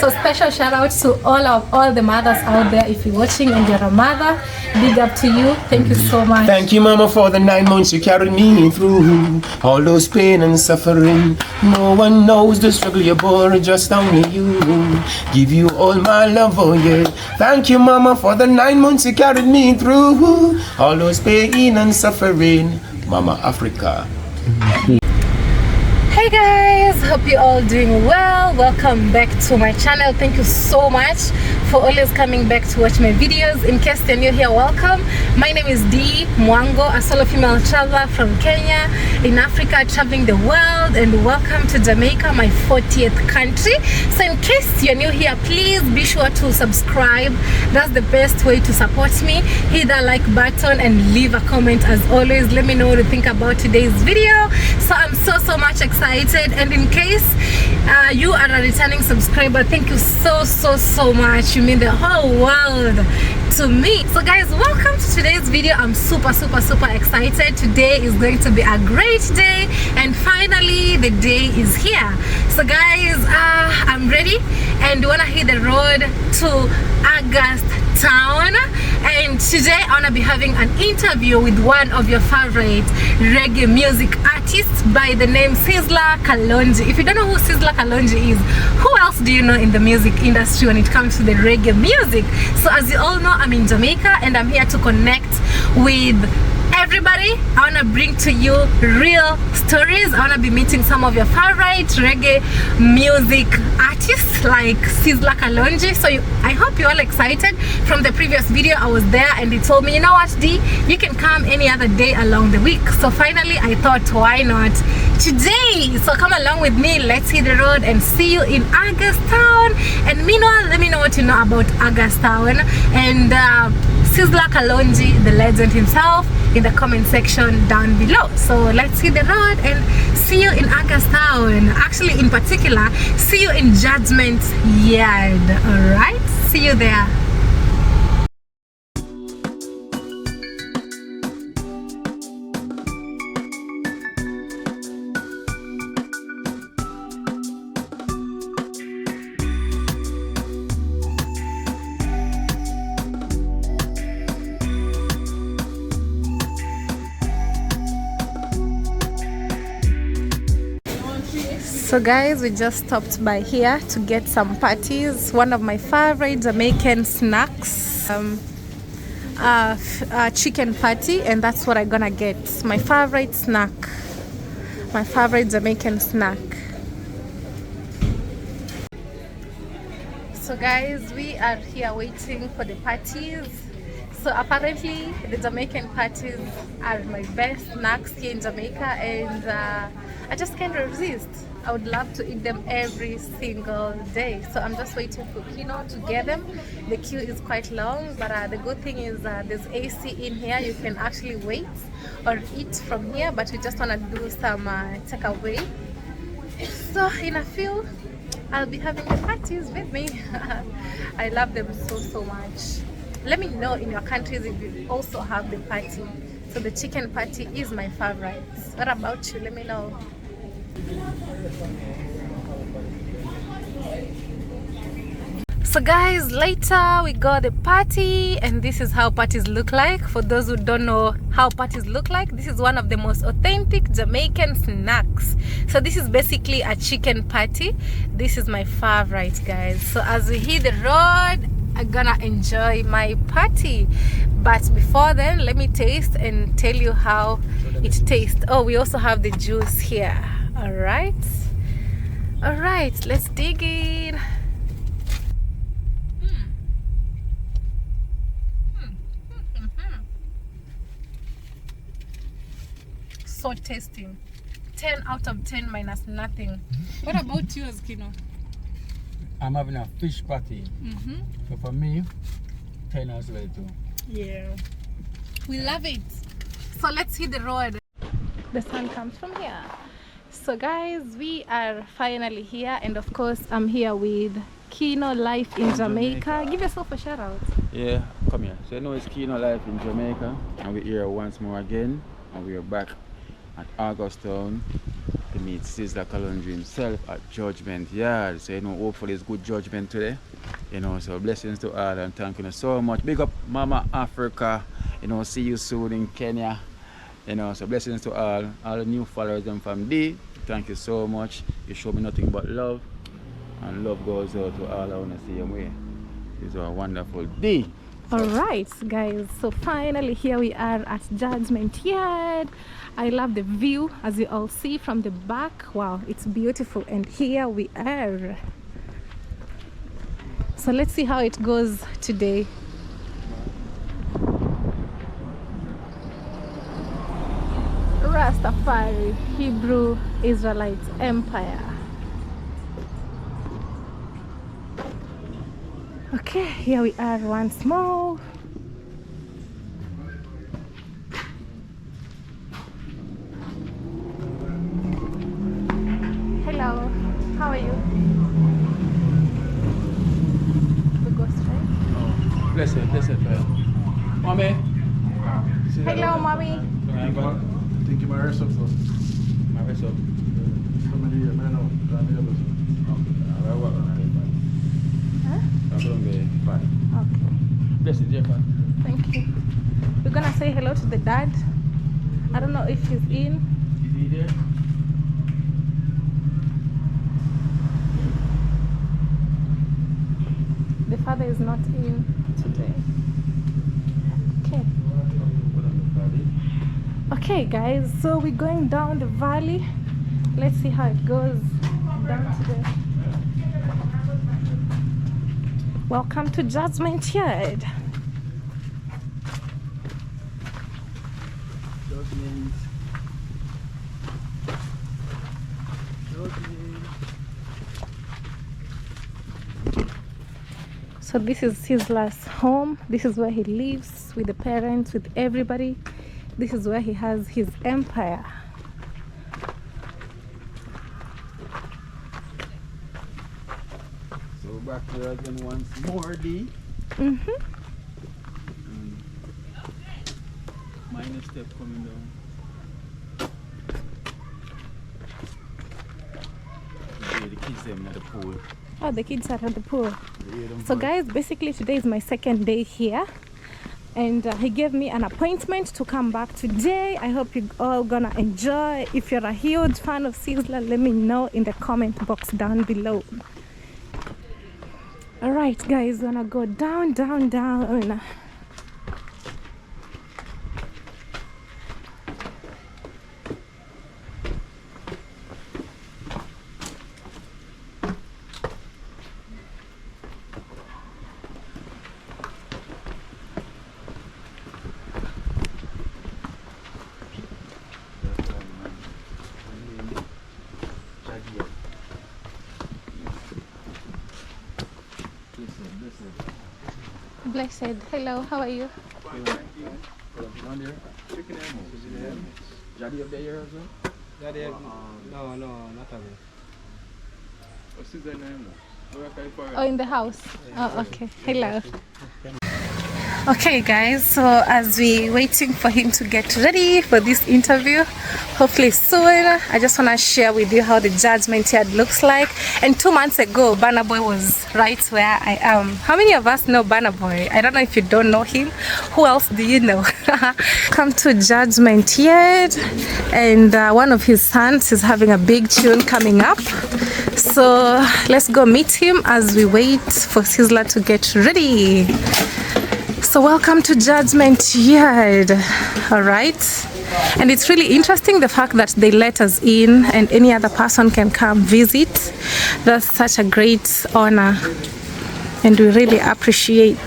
So special shout out to all the mothers out there. If you're watching and you're a mother, big up to you. Thank you so much. Thank you, Mama, for the 9 months you carried me through. All those pain and suffering. No one knows the struggle you bore, just only you. Give you all my love, oh yeah. Thank you, Mama, for the 9 months you carried me through. All those pain and suffering. Mama Africa. Hey guys, hope you're all doing well. Welcome back to my channel. Thank you so much for always coming back to watch my videos. In case you're new here, welcome. My name is Mwango, a solo female traveler from Kenya in Africa, traveling the world, and welcome to Jamaica, my 40th country. So in case you're new here, please be sure to subscribe. That's the best way to support me. Hit that like button and leave a comment. As always, let me know what you think about today's video. So I'm so much excited, and in case you are a returning subscriber, thank you so much. You mean the whole world to me. So guys, welcome to today's video. I'm super excited. Today is going to be a great day, and finally the day is here. So guys, I'm ready and wanna hit the road to August town, and today I wanna be having an interview with one of your favorite reggae music artists by the name Sizzla Kalonji. If you don't know who Sizzla Kalonji is, who else do you know in the music industry when it comes to the reggae music? So as you all know, I'm in Jamaica and I'm here to connect with everybody. I want to bring to you real stories. I want to be meeting some of your favorite reggae music artists like Sizzla Kalonji. So I hope you're all excited. From the previous video, I was there and they told me, you know what, D, you can come any other day along the week. So finally I thought, why not today? So come along with me, let's hit the road and see you in August town. And meanwhile, let me know what you know about August town and Sizzla Kalonji, the legend himself, in the comment section down below. So let's hit the road and see you in August town. Actually, in particular, see you in Judgement Yard. All right, see you there. So guys, we just stopped by here to get some patties, one of my favorite Jamaican snacks, chicken patty, and that's what I'm gonna get. My favorite snack, my favorite Jamaican snack. So guys, we are here waiting for the patties. So apparently the Jamaican patties are my best snacks here in Jamaica, and I just can't resist. I would love to eat them every single day. So I'm just waiting for Kino to get them. The queue is quite long, but the good thing is there's AC in here. You can actually wait or eat from here, but we just want to do some takeaway. So in a few, I'll be having the patties with me. I love them so much. Let me know in your countries if you also have the patty. So the chicken patty is my favorite. What about you? Let me know. So guys, later we got the party, and this is how parties look like. For those who don't know how parties look like, this is one of the most authentic Jamaican snacks. So this is basically a chicken patty. This is my favorite, guys. So as we hit the road, I'm gonna enjoy my party, but before then, let me taste and tell you how it tastes. Oh, we also have the juice here. All right, let's dig in. So tasty. 10 out of 10 minus nothing. What about yours, Kino? I'm having a fish patty. So for me, 10 as well too. Yeah, we love it. So let's hit the road. The sun comes from here. So guys, we are finally here, and of course I'm here with Kino Life in Jamaica. Give yourself a shout out. Yeah, come here. So you know it's Kino Life in Jamaica, and we're here once more again, and we are back at August town to meet Sizzla Kalonji himself at Judgement Yard. So, hopefully it's good judgment today. So blessings to all and thank you so much. Big up Mama Africa. See you soon in Kenya. So blessings to all the new followers and from D. Thank you so much. You show me nothing but love. And love goes out to all I want to see your way. It's a wonderful day. Alright guys, so finally here we are at Judgement Yard. I love the view as you all see from the back. Wow, it's beautiful, and here we are. So let's see how it goes today. Rastafari Hebrew Israelite Empire. Okay, here we are once more. Hello, how are you? We go straight. Oh, blessed prayer. Mommy. Hello, mommy. Think you might rest up, so. My rest up. Somebody here, man, no. Okay. Blessed, Jeff. Thank you. We're gonna say hello to the dad. I don't know if he's in. Is he there? The father is not in today. Okay. Okay guys, so we're going down the valley. Let's see how it goes down today. Welcome to Judgement Yard. So this is Sizzla's home. This is where he lives with the parents, with everybody. This is where he has his empire. So back here again once more, D. Minor step coming down. Yeah, the kids them at the pool. Oh, the kids are at the pool. So guys, basically today is my second day here, and he gave me an appointment to come back today. I hope you all gonna enjoy. If you're a huge fan of Sizzla, let me know in the comment box down below. All right guys, gonna go down. Blessed. Hello, how are you? Jadi up there as well? Daddy, no, not a bit. What's his name? Oh, in the house. Oh, okay. Hello. Okay guys, so as we waiting for him to get ready for this interview, hopefully soon, I just want to share with you how the Judgement Yard looks like. And 2 months ago, Burna Boy was right where I am. How many of us know Burna Boy? I don't know if you don't know him. Who else do you know? Come to Judgement Yard, and one of his sons is having a big tune coming up. So let's go meet him as we wait for Sizzla to get ready. So welcome to Judgement Yard. All right, and it's really interesting the fact that they let us in and any other person can come visit. That's such a great honor, and we really appreciate.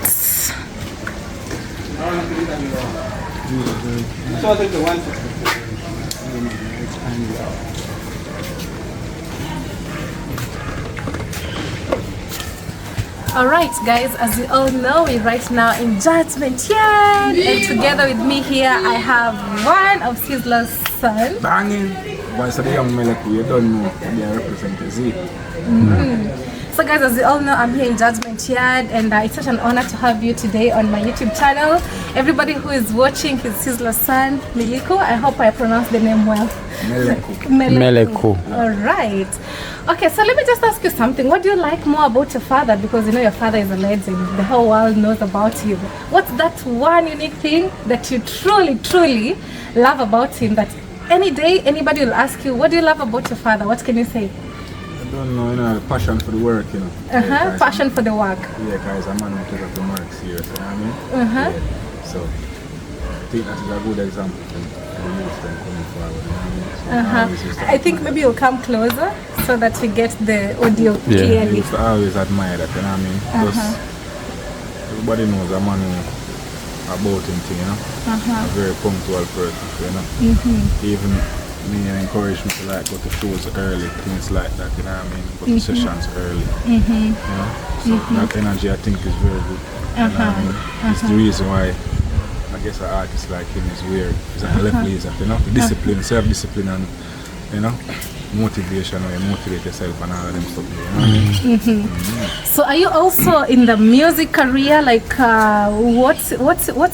Alright guys, as you all know, we're right now in Judgement Yard, and together with me here I have one of Sizzla's sons. Banging. Once the young melody, you don't know, they are representing Z. So guys, as you all know, I'm here in Judgement Yard, and it's such an honor to have you today on my YouTube channel. Everybody who is watching is Sizzla's son, Miliko. I hope I pronounced the name well. Meleko. All right. Okay, so let me just ask you something. What do you like more about your father? Because you know your father is a legend. The whole world knows about you. What's that one unique thing that you truly love about him, that any day anybody will ask you, what do you love about your father? What can you say? I don't know, the passion for the work, Yeah, Passion for the work. Yeah, guys, I'm man who take up the work serious, you know what I mean? Uh-huh. Yeah. So, I think that is a good example for the youth them coming forward, you know what I mean? So always used to I think maybe you'll come closer so that we get the audio I clearly. used to always admire that, you know what I mean? Plus, everybody knows a man who about him thing, you know? A very punctual person, you know? Even me encourage me to like go to shows early, things like that, you know what I mean? Go to sessions early, you know? So that energy I think is very good, you know what I mean? It's the reason why I guess an artist like him is weird. He's a left laser, you know? Discipline, self-discipline and, you know, motivation, where you motivate yourself and all of them stuff, you know what I mean? So are you also in the music career? Like what's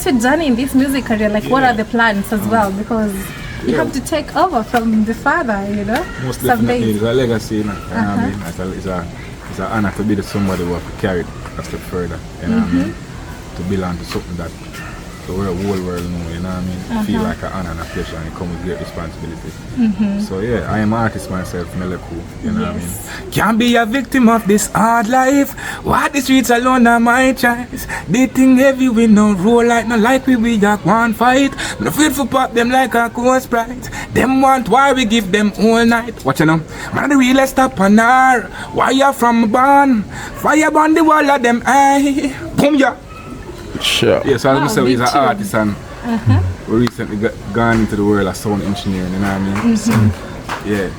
your journey in this music career? Like what are the plans as well? Because you have to take over from the father, you know? Most definitely, it's a legacy, you know what I mean? It's an honor to be the somebody who have to carry it a step further, you know what I mean? To belong to something that the whole world know, you know what I mean? Feel like an honor and a pleasure, and it comes with great responsibility. So yeah, I am an artist myself, Meleko, you know what I mean? Can't be a victim of this hard life. Walk the streets alone are my choice. They think heavy, we no roll like no like we just one fight. No afraid for pop them like a cool sprite. Them want why we give them all night. Watch you know, man the realest up on her. Why you from barn? Fire burn the wall of them eye. Boom ya. Sure. Yeah, so as I say, he's an big tune. artist and we recently gone into the world of sound engineering, you know what I mean? So yeah,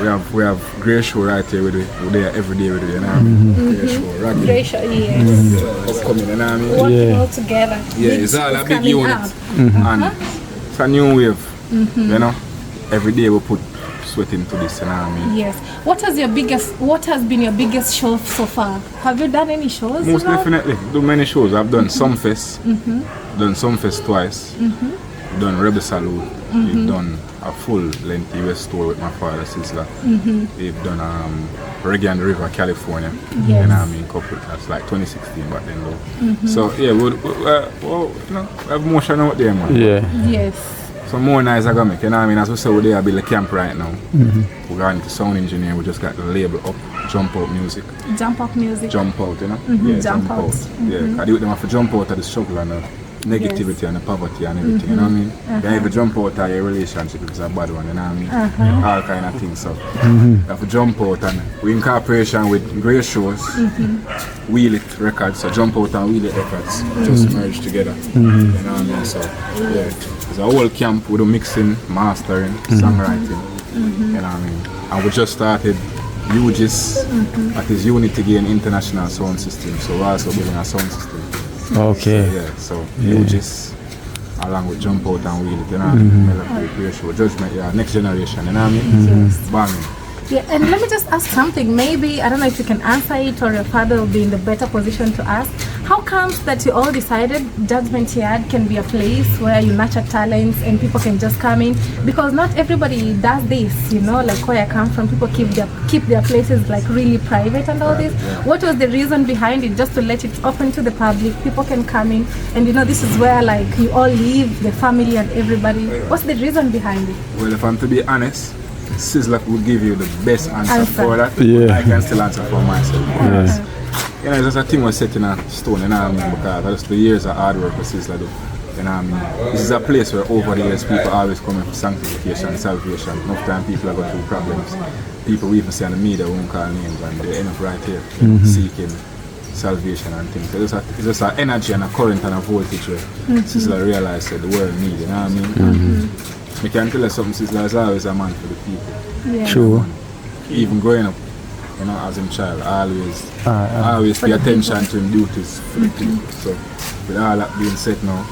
we have great show right here with it. We're there every day with it, you know what I mean? Great show, Raggae. Great show, yes. Upcoming, you know what I mean? Working all together. Yeah, Big it's all a shows big coming unit. up. And it's a new wave, you know? Every day we put sweat into this, you know what I mean? Yes. What has been your biggest show so far? Have you done any shows? Most now? definitely. Do many shows. I've done some fest, done some fest twice, done Rebel Salute, we've done a full length US tour with my father, Sizzla. We've done Reggae on the River, California. Yes. You know what I mean? Couple, that's like 2016 back then though. So yeah, we you know, we have motion out there, man. Yeah. Yes. Some more nice I got make, you know what I mean? As we say, we're there build a camp right now. We're going to sound engineer, we just got the label up, Jump Out Music. Jump up music. Jump out, you know? Yeah, Jump out. Yeah, I do them have to jump out of the struggle and the negativity and the poverty and everything, you know what I mean? You have to jump out of your relationship if it's a bad one, you know what I mean? All kind of things. So you have to jump out, and we in cooperation with great shows, Wheel It Records, so Jump Out and Wheel It Records just merge together. You know what I mean? So yeah, it's a whole camp with the mixing, mastering, songwriting, you know what I mean? And we just started UGIS, that is Unity Gain International Sound System, so we're also building a sound system. Okay. Yeah, so UGIS along with Jump Out and Wheel It, you know what I mean? Melody, Great Show, Judgement, yeah, next generation, you know what I mean? Yes. Banging. Yeah, and let me just ask something. Maybe, I don't know if you can answer it or your father will be in the better position to ask. How comes that you all decided Judgement Yard can be a place where you nurture talents and people can just come in? Because not everybody does this, you know, like where I come from, people keep their places like really private and all this. What was the reason behind it? Just to let it open to the public, people can come in and you know, this is where like you all live, the family and everybody. What's the reason behind it? Well, if I'm to be honest, Sizzla will give you the best answer for that. Yeah. I can still answer for myself. Yes. You know, it's just a thing was set in a stone, you know what I mean? Because that's the years of hard work that Sizzla do. You know what I mean? This is a place where over the years people always come in for sanctification, salvation. Enough time people are going through problems. People we even see on the media won't call names and they end up right here seeking salvation and things. So it's just an energy and a current and a voltage where Sizzla realized that the world needs, you know what I mean? I can tell you something, Sizzla is always a man for the people. Yeah. True. Even growing up, you know, as a child, I always pay attention to him duties for the people. So with all that being said now,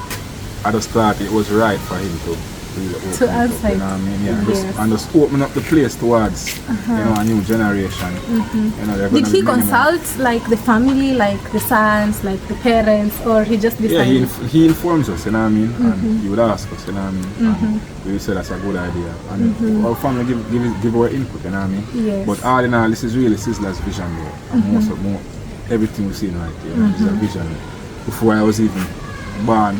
I just thought it was right for him to really open To it up, answer you know what I mean? Yeah, yes. and just open up the place towards, you know, a new generation. You know, Did he consult like the family, like the sons, like the parents, or he just Yeah, decided? he informs us, you know what I mean? And he would ask us, you know what I mean? And we would say that's a good idea. And our family give our input, you know what I mean? Yes. But all in all, this is really Sizzla's vision though. And most of everything we've seen right here is a vision. Before I was even born,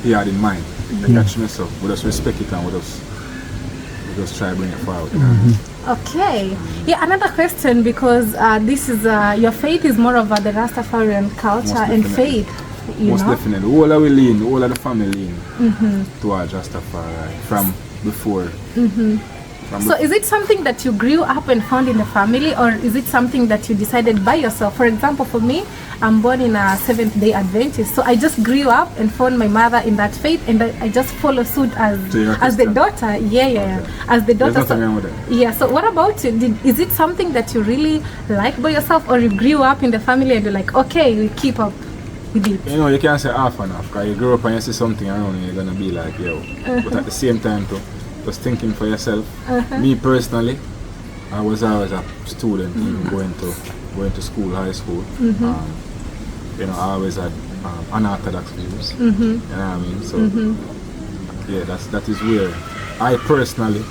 he had in mind. The catch myself. We just respect it and we just try to bring it forward. You know? Okay. Yeah, another question, because this is your faith is more of the Rastafarian culture and definitely. faith. You Most know? definitely. All of we lean, all of the family lean towards Rastafari from before. So is it something that you grew up and found in the family, or is it something that you decided by yourself? For example, for me, I'm born in a Seventh-day Adventist, so I just grew up and found my mother in that faith, and I just follow suit as the Christian? daughter. Yeah. As the daughter. There's nothing wrong with that. Yeah. So what about you? Is it something that you really like by yourself, or you grew up in the family and you're like, okay, we keep up with it? You know, you can't say half and half, because you grow up and you see something around you, you're going to be like, yo. But at the same time, too, just thinking for yourself. Me personally, I was always a student, even going to school, high school. You know, I always had unorthodox views. You know what I mean? So, yeah, that is where I personally,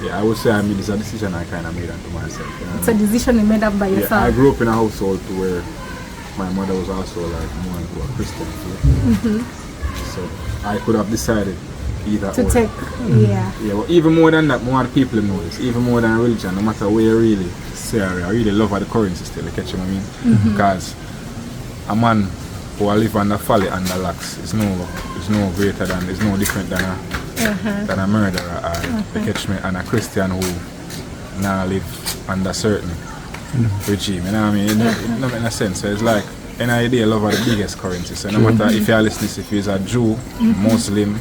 I would say I made this a decision I kind of made unto myself. You know It's a decision you made up by Yeah, yourself. I grew up in a household where my mother was also like more into a Christian faith. So I could have decided either to or. take, Yeah, but even more than that, more people know this. Even more than religion, no matter where you really say I really love the currency still, you catch what I mean? Because a man who live under folly and the lax is no greater than, is no different than a murderer or you catch me, and a Christian who now live under certain regime, you know what I mean? It don't make no sense. So it's like any idea love are the biggest currency. So no matter if you're listening, if you're a Jew, Muslim,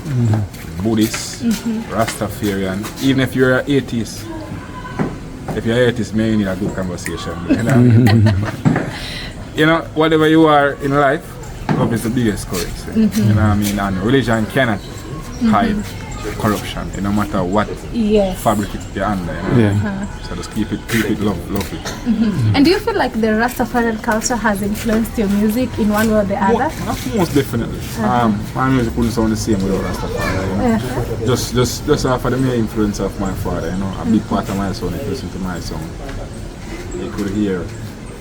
Buddhist, Rastafarian, even if you're an atheist, if you're an atheist, maybe you need a good conversation. You know? You know, whatever you are in life, love is the biggest currency. You know what I mean? And religion cannot hide corruption, no matter what fabric you're under. You know? So just keep it love it. And do you feel like the Rastafarian culture has influenced your music in one way or the other? Most definitely. My music wouldn't sound the same without Rastafari. You know? Just off of the main influence of my father, you know, a big part of my song, if you listen to my song, you could hear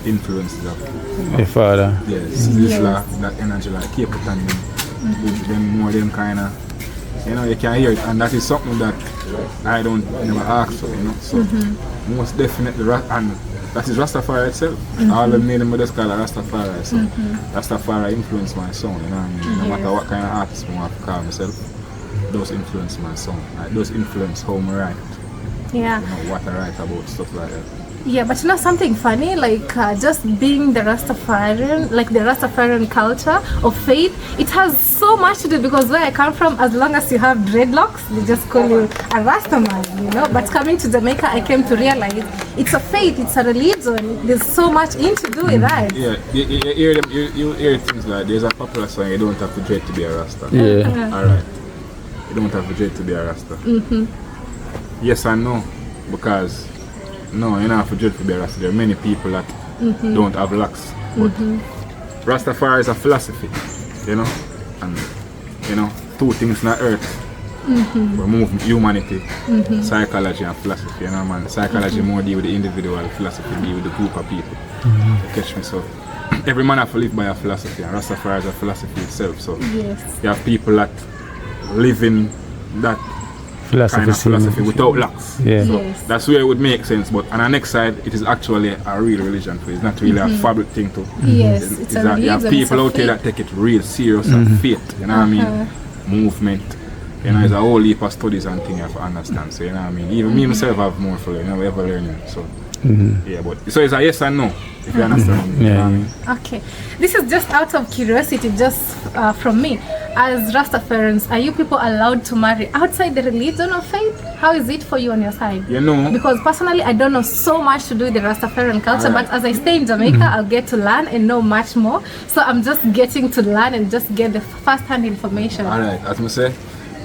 influences of your father. Yes, that energy, like keep it on them more them kind of, you know, you can hear it, and that is something that I don't never ask for, you know. So most definitely, and that is Rastafari itself. All the name of just call it Rastafari. So Rastafari influenced my song, you know what I mean? No matter what kind of artist I want to call myself, those influence my song. Like, those influence how I write. Yeah. You know, what I write about, stuff like that. Yeah, but you know something funny, like just being the Rastafarian, like the Rastafarian culture of faith, it has so much to do, because where I come from, as long as you have dreadlocks, they just call you a Rastaman, you know. But coming to Jamaica, I came to realize it's a faith, it's a religion, there's so much in to do with that. Yeah, you hear things like, there's a popular song, you don't have to dread to be a Rasta. Yeah. Alright, you don't have to dread to be a Rasta. Yes and no, because no, you don't have to dread to be a Rasta. There are many people that don't have locks. But Rastafari is a philosophy, you know, and you know, two things on earth. Remove humanity, psychology and philosophy, you know, man. Psychology more deal with the individual, philosophy deal with the group of people. You catch me? So every man have to live by a philosophy, and Rastafari is a philosophy itself. So you have people that live in that kind of philosophy without locks. So that's where it would make sense. But on the next side, it is actually a real religion. So it's not really a fabric thing too. It's a religion. You have people out there that take it real serious and faith, you know what I mean? Movement. You know, there's a whole heap of studies and things you have to understand. So you know what I mean? Even me myself have more for you know, ever learning. So yeah, but so it's a yes and no, if you understand. You know what I mean? Okay, this is just out of curiosity, just from me. As Rastafarians, are you people allowed to marry outside the religion of faith? How is it for you on your side? You know, because personally, I don't know so much to do with the Rastafarian culture, but as I stay in Jamaica, I'll get to learn and know much more. So I'm just getting to learn and just get the first-hand information. Alright, as I say,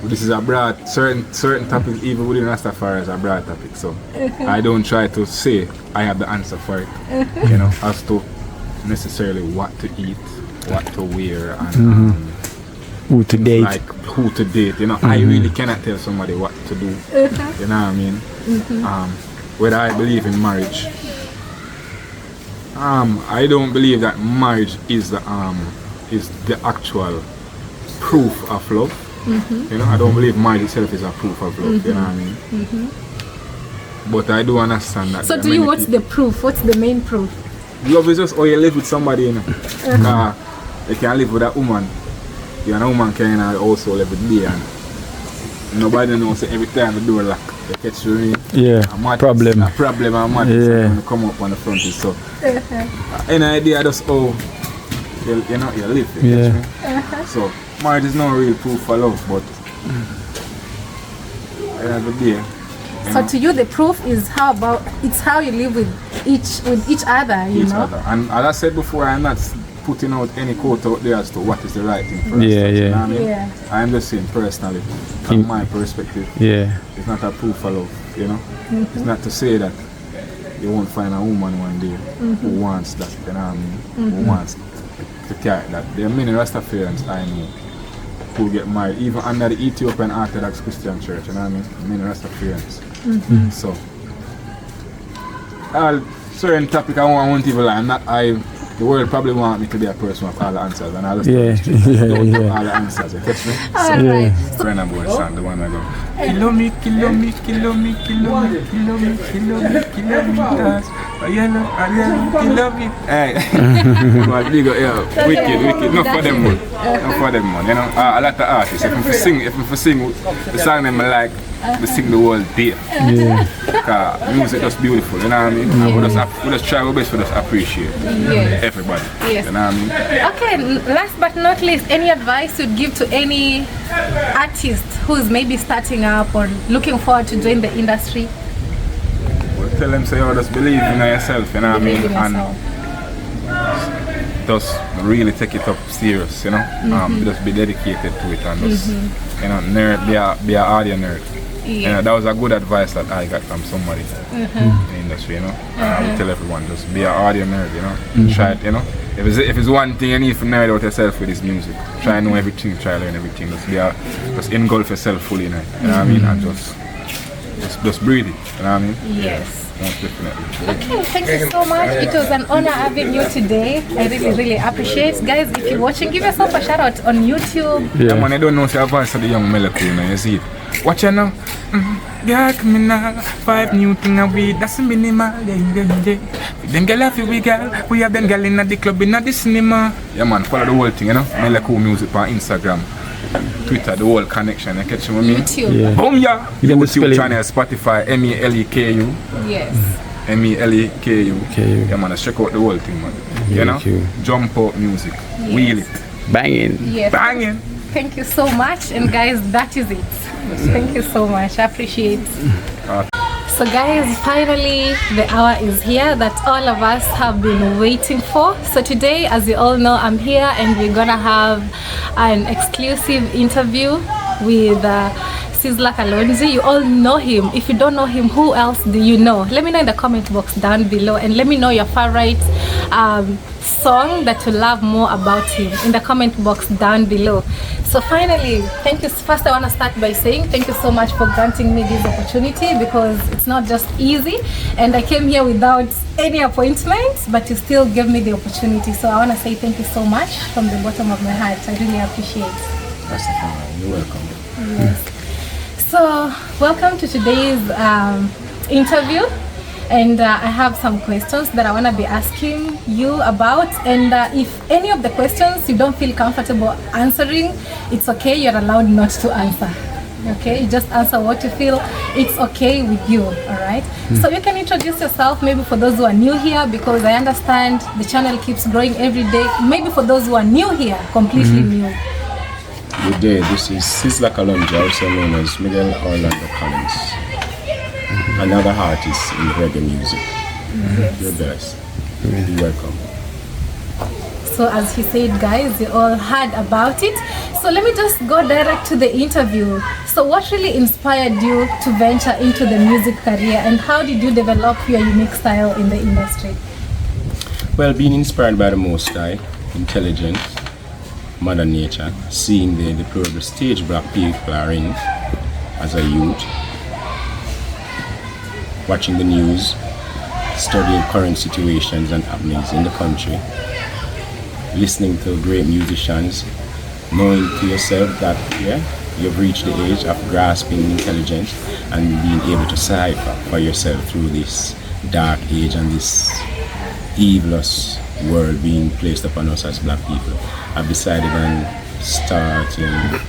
this is a broad, certain topics even within Rastafari is a broad topic, so I don't try to say I have the answer for it, you know, as to necessarily what to eat, what to wear, and Who to date. like who to date, you know. I really cannot tell somebody what to do, you know what I mean. Whether I believe in marriage, I don't believe that marriage is the actual proof of love. You know, I don't believe marriage itself is a proof of love, you know what I mean. But I do understand that. So to you, what's the proof? What's the main proof? Love is just how you live with somebody, you know. You can live with a woman. You and a woman can also live with me, and nobody knows that every time the door lock, you catch me. Yeah, problem. A problem, I'm mad. Yeah. When you come up on the front is so. Any idea just how you know you live, you catch me? So marriage is not real proof for love, but end of the day. So to you, the proof is how you live with each other, you know. And as I said before, I'm not putting out any quote out there as to what is the right thing for us. Yeah, you know yeah. what I mean? Yeah. I'm just saying personally, from my perspective, Yeah. it's not a proof of love, you know. It's not to say that you won't find a woman one day who wants that, you know what I mean, who wants to carry that. There are many Rastafarians I know who get married, even under the Ethiopian Orthodox Christian Church, you know what I mean, many Rastafarians. So, certain topic I won't even lie. The world probably want me to be a person with all the answers, and I'll just don't have all the answers. You catch me? Alright. So, Brenna boy song, the one I go. Kill me, kill me, kill me, kill me, kill me, kill me, kill me, cause I kill me. Hey, but big up, yeah, wicked. Not for them one, You know, a lot of artists. If I sing the song them I like, we sing the whole day. Yeah. Because music is beautiful, you know what I mean? We just try our best to just appreciate everybody. Yes. You know what I mean? Okay, last but not least, any advice you'd give to any artist who's maybe starting up or looking forward to join the industry? Well, tell them, say, just believe in yourself, you know what I mean? Believe in yourself. And just really take it up serious, you know? Just be dedicated to it and just, you know, be an audio nerd. You know, that was a good advice that I got from somebody in the industry, you know. I would tell everyone, just be an audio nerd, you know. Try it, you know. If it's one thing you need to nerd out yourself with is music. Try to know everything, try to learn everything. Just engulf yourself fully in it, you know what I mean? And just breathe it, you know what I mean? Yes. Most definitely. Okay, thank you so much. It was an honor having you today. I really appreciate. Guys, if you're watching, give yourself a shout out on YouTube. Yeah, man, I don't know your voice of the young Melaku, you know, you see it. Watch it now. Yeah, come now. 5 new thing a week, that's minimal. Them girl have we girl. We have them girl in the club, in the cinema. Yeah, man, follow the whole thing, you know. Melaku music on Instagram, Twitter, the whole connection. You catch what I mean? YouTube. Yeah. Boom, yeah. YouTube channel, Spotify, MELEKU. Yes. MELEKU. Yeah, man, check out the whole thing, man. You know? Jump out music. Wheel it. Banging. Yes. Banging. Thank you so much, and guys, that is it. Thank you so much. I appreciate. So guys, finally the hour is here that all of us have been waiting for. So today, as you all know, I'm here and we're gonna have an exclusive interview with Sizzla Kalonji. You all know him. If you don't know him, who else do you know? Let me know in the comment box down below, and let me know your favorite song that you love more about him in the comment box down below. So finally, thank you. First I want to start by saying thank you so much for granting me this opportunity, because it's not just easy, and I came here without any appointment, but you still gave me the opportunity. So I want to say thank you so much from the bottom of my heart. I really appreciate it. That's the fun. You're welcome. Yes. So welcome to today's interview, and I have some questions that I want to be asking you about, and if any of the questions you don't feel comfortable answering, it's okay. You're allowed not to answer. Okay, you just answer what you feel it's okay with you. All right. So you can introduce yourself, maybe for those who are new here, because I understand the channel keeps growing every day. Maybe for those who are new here, completely new. Good day, this is Sizzla Kalonji, also known as Miguel Orlando Collins. Another artist in reggae music. You're blessed. You're welcome. So as he said, guys, you all heard about it. So let me just go direct to the interview. So what really inspired you to venture into the music career, and how did you develop your unique style in the industry? Well, being inspired by the Most High, intelligence, Mother Nature, seeing the deplorable stage black people are in as a youth, watching the news, studying current situations and happenings in the country, listening to great musicians, knowing to yourself that you've reached the age of grasping intelligence and being able to cipher for yourself through this dark age and this evilous world being placed upon us as black people. I've decided on starting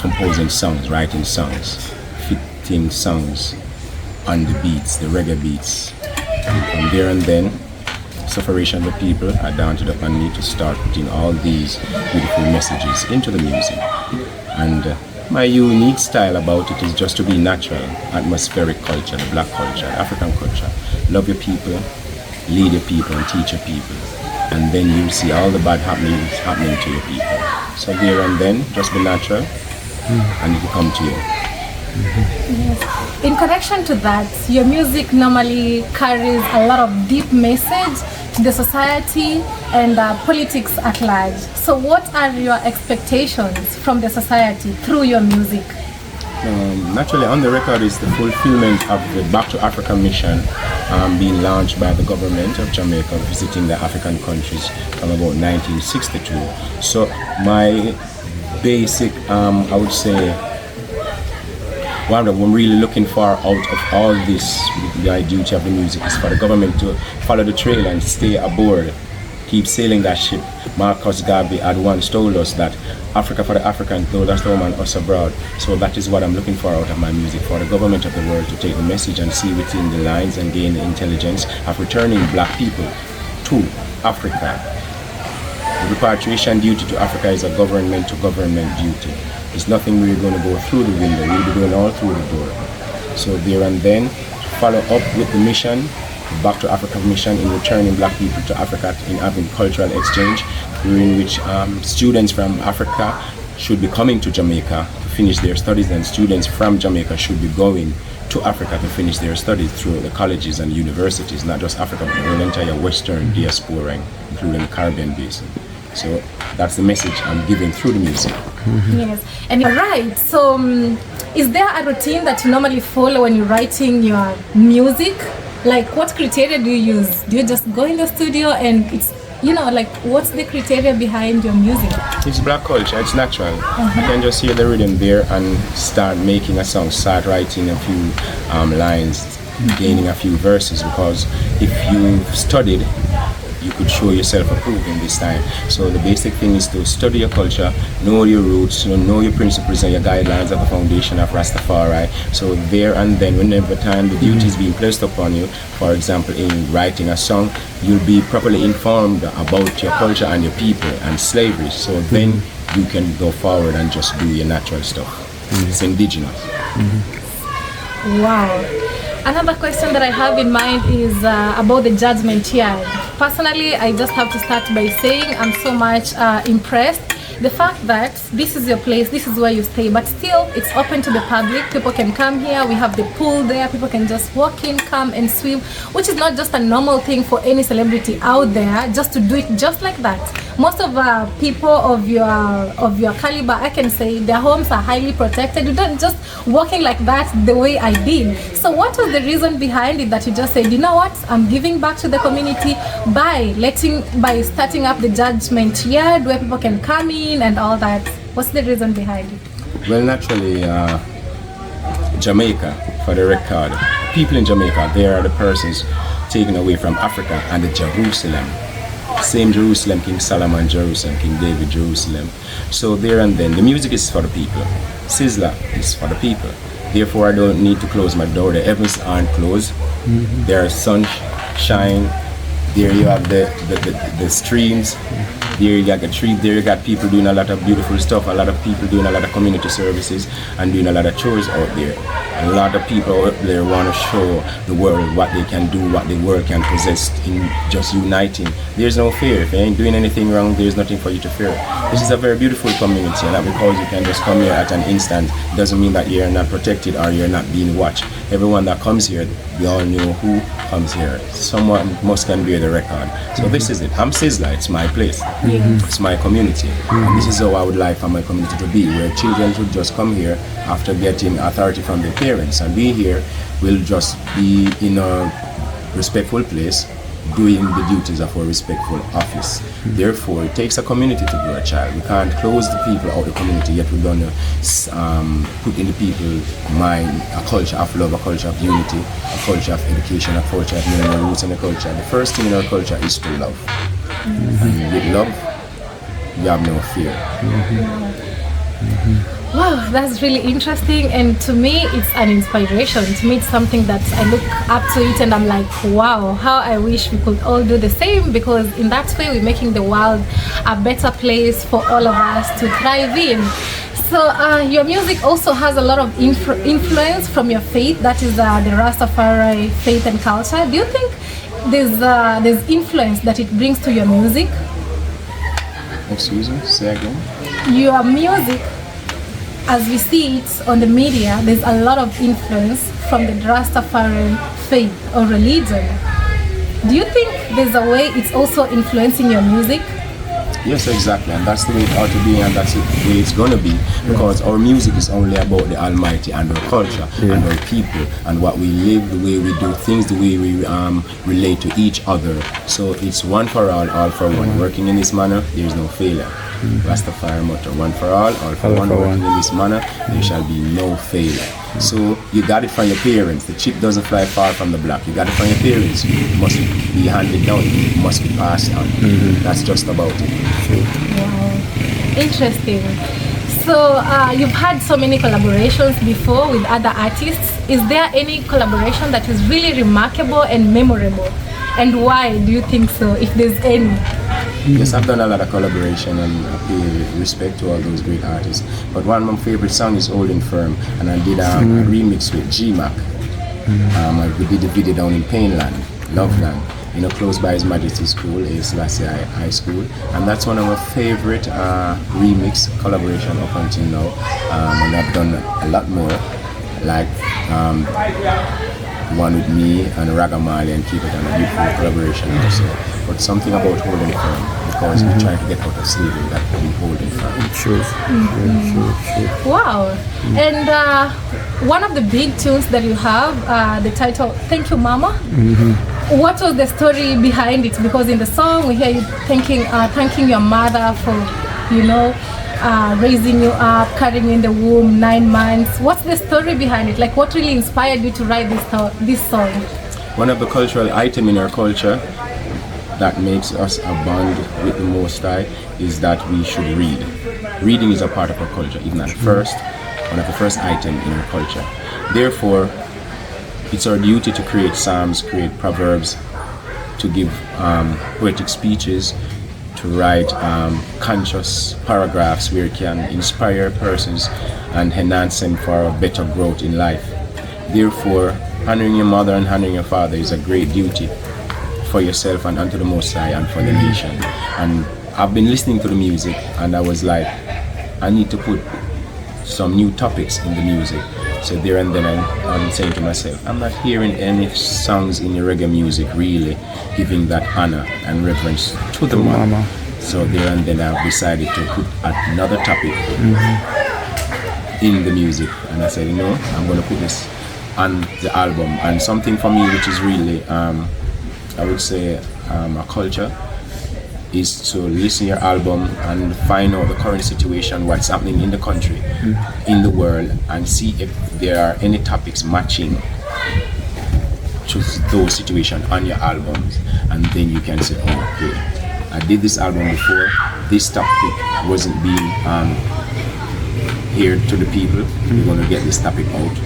composing songs, writing songs, fitting songs on the beats, the reggae beats. And from there and then, sufferation of the people are down to the upon me to start putting all these beautiful messages into the music. And my unique style about it is just to be natural, atmospheric culture, the black culture, the African culture. Love your people, lead your people, and teach your people. And then you'll see all the bad happenings happening to your people. So there and then, just be natural, and it will come to you. Yes. In connection to that, your music normally carries a lot of deep message to the society and politics at large. So what are your expectations from the society through your music? Naturally, on the record is the fulfillment of the Back to Africa mission being launched by the government of Jamaica, visiting the African countries from about 1962. So my basic, I would say, what I'm really looking for out of all this, the duty of the music, is for the government to follow the trail and stay aboard, keep sailing that ship. Marcus Garvey had once told us that Africa for the African, though that's the home and us abroad. So that is what I'm looking for out of my music, for the government of the world to take the message and see within the lines and gain the intelligence of returning black people to Africa. The repatriation duty to Africa is a government to government duty. It's nothing we're going to go through the window, we'll be going all through the door. So there and then, follow up with the mission, Back to Africa mission, in returning black people to Africa, in having cultural exchange, during which students from Africa should be coming to Jamaica to finish their studies, and students from Jamaica should be going to Africa to finish their studies through the colleges and universities, not just Africa, but the entire Western diaspora, including the Caribbean basin. So that's the message I'm giving through the music. Yes, and you're right. So is there a routine that you normally follow when you're writing your music? Like, what criteria do you use? Do you just go in the studio and it's, like, what's the criteria behind your music? It's black culture, it's natural. You can just hear the rhythm there and start making a song, start writing a few lines, gaining a few verses, because if you've studied, you could show yourself approving this time. So the basic thing is to study your culture, know your roots, know your principles and your guidelines of the foundation of Rastafari. So there and then, whenever time the duty is being placed upon you, for example in writing a song, you'll be properly informed about your culture and your people and slavery. So then you can go forward and just do your natural stuff. It's indigenous. Wow. Another question that I have in mind is about the judgment yard. Personally, I just have to start by saying I'm so much impressed. The fact that this is your place, this is where you stay, but still it's open to the public. People can come here, we have the pool there, people can just walk in, come and swim, which is not just a normal thing for any celebrity out there just to do it just like that. Most of people of your caliber, I can say, their homes are highly protected. You don't just walking like that the way I did. So what was the reason behind it that you just said, you know what, I'm giving back to the community by starting up the judgment yard where people can come in and all that? What's the reason behind it? Well, naturally, Jamaica, for the record, people in Jamaica, they are the persons taken away from Africa and the Jerusalem. Same Jerusalem, King Solomon Jerusalem, King David Jerusalem. So there and then, the music is for the people. Sizzla is for the people. Therefore, I don't need to close my door. The heavens aren't closed. There are sunshine. There you have the streams. There you got a tree, there you got people doing a lot of beautiful stuff, a lot of people doing a lot of community services and doing a lot of chores out there. A lot of people out there want to show the world what they can do, what the world can possess in just uniting. There's no fear. If you ain't doing anything wrong, there's nothing for you to fear. This is a very beautiful community, and not because you can just come here at an instant doesn't mean that you're not protected or you're not being watched. Everyone that comes here, we all know who comes here. Someone must can bear the record. So this is it. I'm Sizzla. It's my place. It's my community. And this is how I would like for my community to be, where children should just come here after getting authority from their parents, and we here will just be in a respectful place doing the duties of a respectful office. Therefore, it takes a community to grow a child. We can't close the people out of the community, yet we're going to put in the people's mind a culture of love, a culture of unity, a culture of education, a culture of knowing our roots and the culture. The first thing in our culture is to love. And with love, you have no fear. Wow, that's really interesting, and to me it's an inspiration. To me it's something that I look up to it and I'm like, wow, how I wish we could all do the same, because in that way we're making the world a better place for all of us to thrive in. So your music also has a lot of influence from your faith, that is the Rastafari faith and culture. Do you think there's influence that it brings to your music? Excuse me, say again? Your music, as we see it on the media, there's a lot of influence from the Rastafari faith or religion. Do you think there's a way it's also influencing your music? Yes, exactly, and that's the way it ought to be, and that's the way it's going to be, because our music is only about the Almighty and our culture and our people and what we live, the way we do things, the way we relate to each other. So it's one for all for one. Working in this manner, there is no failure. Rastafari motto, one for all for one. Working in this manner, there shall be no failure. So you got it from your parents. The chip doesn't fly far from the block. You got it from your parents. It must be handed down. It must be passed on. That's just about it. Wow, interesting. So you've had so many collaborations before with other artists. Is there any collaboration that is really remarkable and memorable? And why do you think so, if there's any? Yes, I've done a lot of collaboration and I pay respect to all those great artists. But one of my favorite songs is Holding Firm, and I did a remix with G-Mac. We did the video down in Painland, Loveland, close by His Majesty School, Selassie High School. And that's one of my favorite remix collaboration up until now. And I've done a lot more, like one with me and Raggae and Keep It on a beautiful collaboration also. But something about Holding Firm, because we're trying to get out of slavery, that we holding firm. Sure. Wow. And one of the big tunes that you have, the title Thank You Mama. What was the story behind it? Because in the song we hear you thanking your mother for raising you up, carrying you in the womb 9 months. What's the story behind it? Like, what really inspired you to write this song? One of the cultural items in our culture that makes us a bond with the Most High is that we should read. Reading is a part of our culture, even at first, one of the first items in our culture. Therefore, it's our duty to create psalms, create proverbs, to give poetic speeches, to write conscious paragraphs where it can inspire persons and enhance them for a better growth in life. Therefore, honoring your mother and honoring your father is a great duty for yourself and unto the Most High and for the nation. And I've been listening to the music and I was like, I need to put some new topics in the music. So there and then I'm saying to myself, I'm not hearing any songs in the reggae music really giving that honor and reverence to the mama. So there and then I've decided to put another topic in the music. And I said, I'm going to put this on the album. And something for me which is really, I would say, a culture, is to listen to your album and find out the current situation, what's happening in the country, in the world, and see if there are any topics matching to those situations on your albums. And then you can say, oh, okay, I did this album before, this topic wasn't being here to the people. We're going to get this topic out.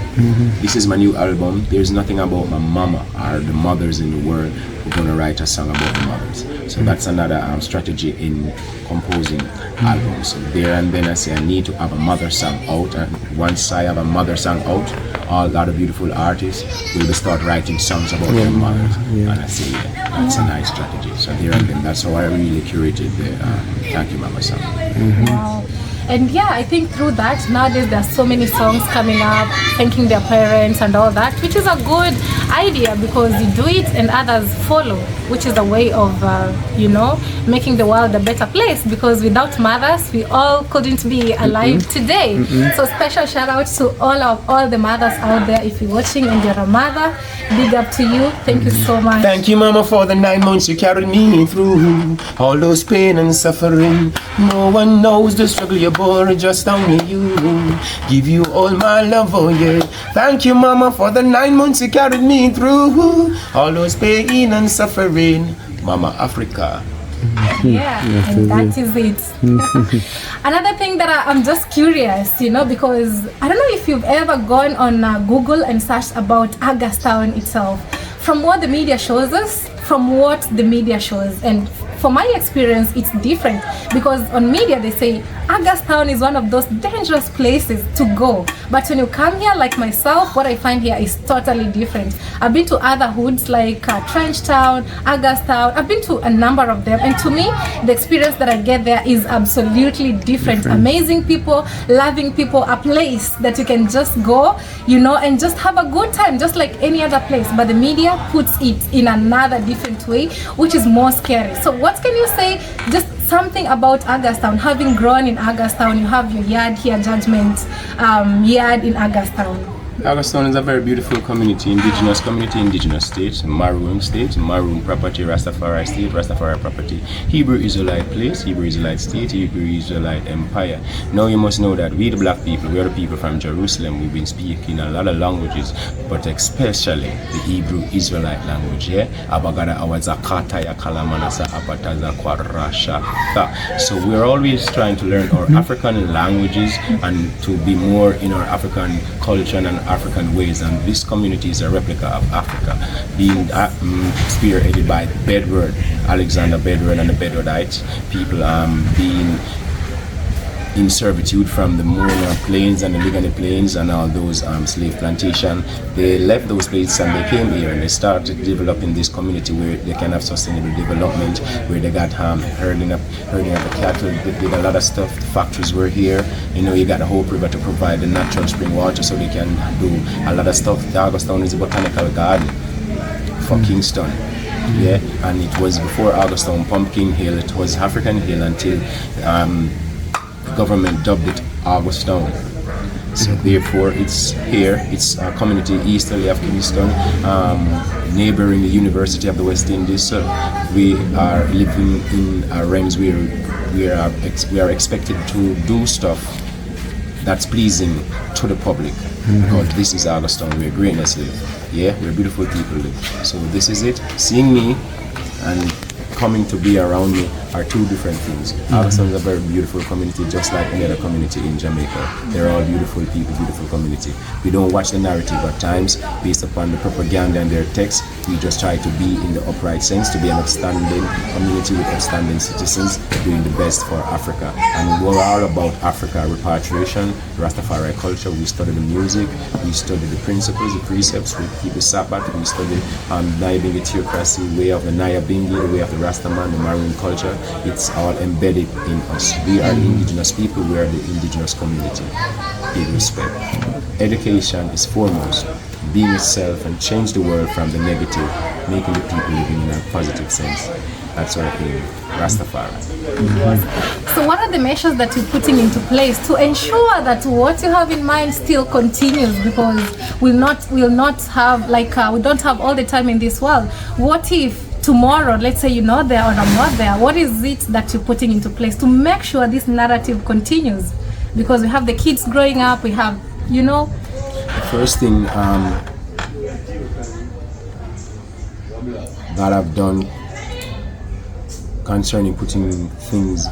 This is my new album. There's nothing about my mama or the mothers in the world. We're going to write a song about the mothers. So that's another strategy in composing albums. So there and then I say I need to have a mother song out, and once I have a mother song out, all the other beautiful artists will start writing songs about their mothers. And I say, yeah, that's a nice strategy. So there and then that's how I really curated the Thank You Mama song. Wow. And yeah, I think through that, nowadays there are so many songs coming up, thanking their parents and all that, which is a good idea because you do it and others follow, which is a way of, you know, making the world a better place, because without mothers, we all couldn't be alive today. So special shout out to all the mothers out there. If you're watching and you're a mother, big up to you. Thank you so much. Thank you, Mama, for the 9 months you carried me through. All those pain and suffering. No one knows the struggle you bore, just only you. Give you all my love, oh yeah. Thank you, Mama, for the 9 months you carried me through. All those pain and suffering. Mama Africa. Yeah, and that is it. Another thing that I'm just curious, you know, because I don't know if you've ever gone on Google and searched about Raggae itself. From what the media shows us, and from my experience, it's different, because on media they say Raggae is one of those dangerous places to go, but when you come here, like myself, what I find here is totally different. I've been to other hoods like Trench Town, Raggae. I've been to a number of them, and to me the experience that I get there is absolutely different. Amazing people, loving people, a place that you can just go, you know, and just have a good time just like any other place, but the media puts it in another different way, which is more scary. So what can you say, just something about Raggae, having grown in Raggae? You have your yard here, Judgement yard in Raggae. Raggae is a very beautiful community, indigenous state, Maroon property, Rastafari state, Rastafari property, Hebrew Israelite place, Hebrew Israelite state, Hebrew Israelite empire. Now you must know that we the black people, we are the people from Jerusalem. We've been speaking a lot of languages, but especially the Hebrew Israelite language, yeah? Abagada awazakata ya kalamanasa apataza kwarasha. So we're always trying to learn our African languages and to be more in our African culture and African ways, and this community is a replica of Africa, being spearheaded by Bedward, Alexander Bedward and the Bedwardites, people being in servitude from the Mona Plains and the Ligani Plains and all those slave plantation. They left those places and they came here and they started developing this community where they can have sustainable development, where they got herding up the cattle. They did a lot of stuff. The factories were here. You know, you got the Hope River to provide the natural spring water so they can do a lot of stuff. The Raggae is a botanical garden for Kingston. Yeah, and it was before Raggae, Pumpkin Hill. It was African Hill until government dubbed it Raggae. So therefore it's here, it's a community easterly of Kingston, neighboring the University of the West Indies. So we are living in realms where we are expected to do stuff that's pleasing to the public. Because this is Raggae, where greatness live. Yeah, where beautiful people live. So this is it. Seeing me and coming to be around me are two different things. Raggae is a very beautiful community, just like any other community in Jamaica. They're all beautiful people, beautiful community. We don't watch the narrative at times based upon the propaganda and their text. We just try to be in the upright sense, to be an upstanding community with upstanding citizens, doing the best for Africa. And we're all about Africa, repatriation, Rastafari culture. We study the music, we study the principles, the precepts, we keep the Sabbath, we study Naibingi theocracy, way of the Naya Bingi, the way of the Rastaman, the Maroon culture. It's all embedded in us. We are the indigenous people, we are the indigenous community. Big respect. Education is foremost. Being itself and change the world from the negative, making the people living in a positive sense. That's what I think. Rastafari. Yes. So what are the measures that you're putting into place to ensure that what you have in mind still continues? Because we'll not have, like, we don't have all the time in this world. What if tomorrow, let's say you're not there or I'm not there, what is it that you're putting into place to make sure this narrative continues? Because we have the kids growing up, we have, you know. First thing that I've done concerning putting things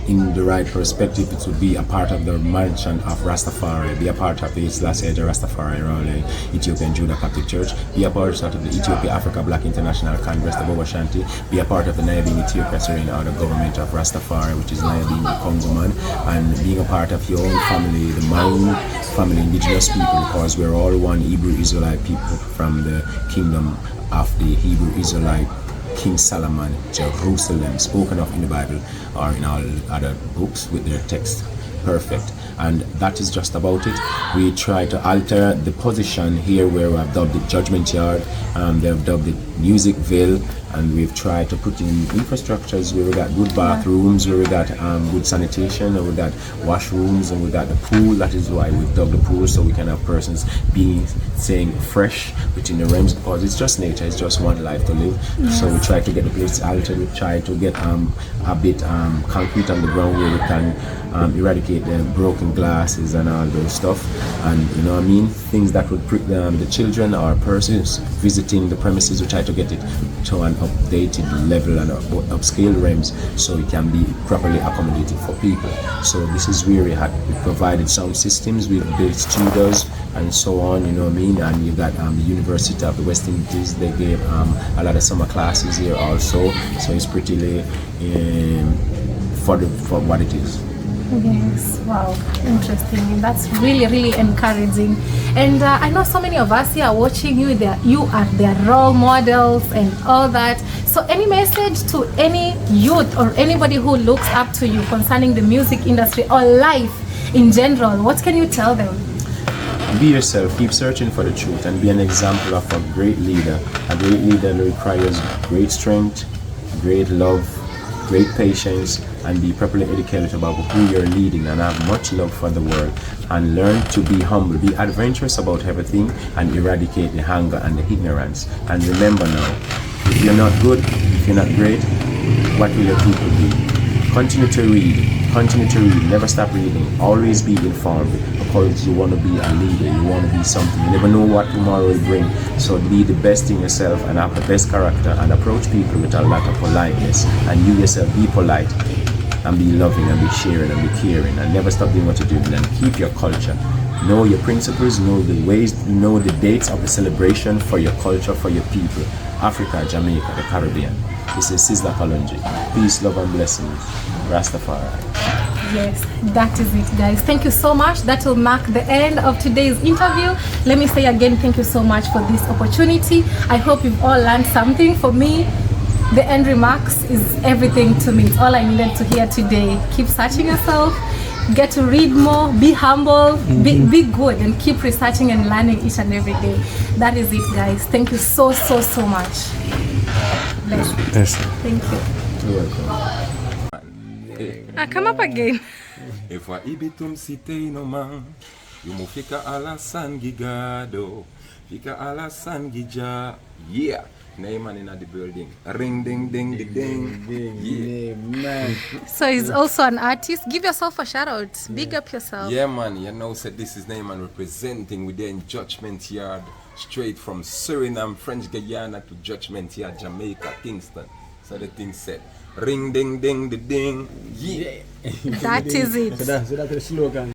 in the right perspective, it would be a part of the mansion of Rastafari, be a part of the Sizzla Kalonji Rastafari Raleigh Ethiopian Judah Catholic Church, be a part of the Ethiopia Africa Black International Congress, the Bobo Shanti, be a part of the Nayabing Ethiopia Serene Order Government of Rastafari, which is Nayabing the Congo man, and being a part of your own family, the Mayan family, indigenous people, because we're all one Hebrew Israelite people from the kingdom of the Hebrew Israelite King Solomon, Jerusalem, spoken of in the Bible or in all other books with their text perfect. And that is just about it. We try to alter the position here where we have dubbed it Judgment Yard, they have dubbed it Musicville, and we've tried to put in infrastructures where we got good bathrooms, where we got good sanitation, and we got washrooms, and we got the pool. That is why we've dubbed the pool, so we can have persons being staying fresh within the realms, because it's just nature, it's just one life to live. So we try to get the place altered. We try to get a bit concrete on the ground where we can eradicate the broken glasses and all those stuff, and you know what I mean, things that would prick the children or persons visiting the premises. We try to get it to an updated level and upscale realms so it can be properly accommodated for people. So this is where we provided sound systems, we've built studios and so on, you know what I mean, and you got the University of the West Indies, they gave a lot of summer classes here also, so it's pretty for what it is. Yes, wow, interesting. That's really encouraging. And I know so many of us here are watching you. You are their role models and all that. So any message to any youth or anybody who looks up to you concerning the music industry or life in general, what can you tell them? Be yourself, keep searching for the truth, and be an example of a great leader. A great leader requires great strength, great love, great patience, and be properly educated about who you're leading, and have much love for the world, and learn to be humble, be adventurous about everything, and eradicate the anger and the ignorance. And remember now, if you're not good, if you're not great, what will your people be? Continue to read, never stop reading, always be informed, because you want to be a leader, you want to be something, you never know what tomorrow will bring. So be the best in yourself and have the best character, and approach people with a lot of politeness, and you yourself be polite and be loving and be sharing and be caring, and never stop doing what you're doing, and keep your culture. Know your principles, know the ways, know the dates of the celebration for your culture, for your people. Africa, Jamaica, the Caribbean. This is Sizzla Kalonji. Peace, love and blessings. Rastafari. Yes, that is it, guys. Thank you so much. That will mark the end of today's interview. Let me say again, thank you so much for this opportunity. I hope you've all learned something. For me, the end remarks is everything to me. It's all I needed to hear today. Keep searching yourself, get to read more, be humble, be good, and keep researching and learning each and every day. That is it, guys. Thank you so much. Bless. Thank you. You're welcome. Come up again. If I ibitum site no man, you mo fika ala san gigado, fika ala san gija, yeah. Neyman in the building. Ring ding ding ding ding. Yeah, man. So he's also an artist. Give yourself a shout out. Big up yourself. Yeah, man. You know, said this is Neyman representing within Judgement Yard, straight from Suriname, French Guyana to Judgement Yard, Jamaica, Kingston. So the thing said, ring ding ding ding ding. Yeah. That is it. So that's the slogan.